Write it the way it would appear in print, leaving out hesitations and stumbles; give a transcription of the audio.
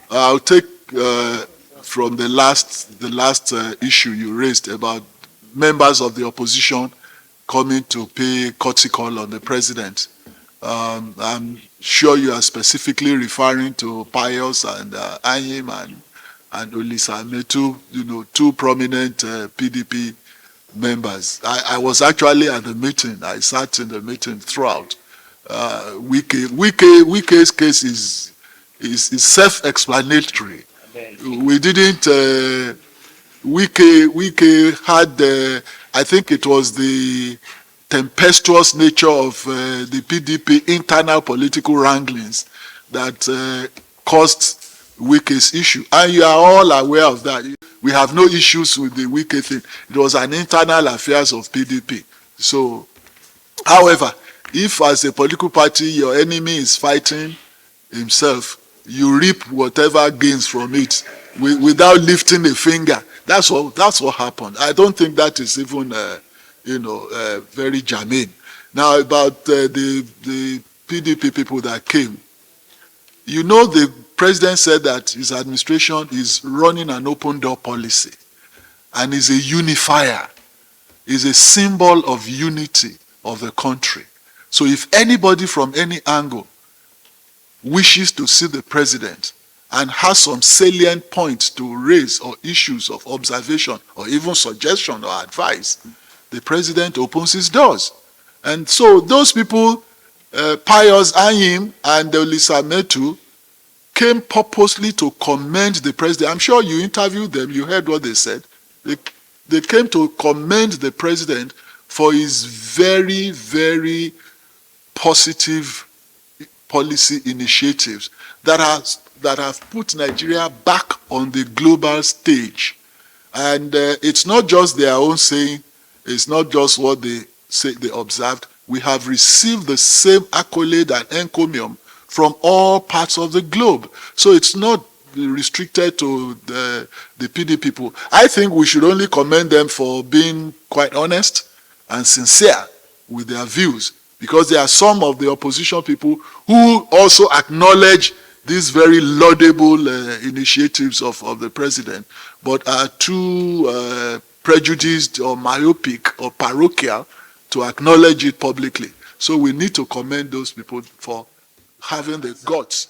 I'll take from the last issue you raised about members of the opposition coming to pay courtesy call on the president. I'm sure you are specifically referring to Pius and Anyim and Olisa Metu, two prominent PDP members. I was actually at the meeting. I sat in the meeting throughout. Wike's case is self-explanatory. We didn't. Wike had. I think it was the tempestuous nature of the PDP internal political wranglings that caused Wike's issue, and you are all aware of that. We have no issues with the Wike thing. It was an internal affairs of PDP. So, however, if as a political party your enemy is fighting himself, you reap whatever gains from it without lifting a finger. That's what happened. I don't think that is even very germane. Now about the PDP people that came, the president said that his administration is running an open door policy and is a unifier, is a symbol of unity of the country. So if anybody from any angle wishes to see the president and has some salient points to raise or issues of observation or even suggestion or advice, the president opens his doors. And so those people, Pius Anyim and Olisa Metu, came purposely to commend the president. I'm sure you interviewed them, you heard what they said. They came to commend the president for his very, very positive policy initiatives that have put Nigeria back on the global stage. And it's not just their own saying, it's not just what they say they observed. We have received the same accolade and encomium from all parts of the globe. So it's not restricted to the PD people. I think we should only commend them for being quite honest and sincere with their views, because there are some of the opposition people who also acknowledge these very laudable initiatives of the president, but are too prejudiced or myopic or parochial to acknowledge it publicly. So we need to commend those people for having the guts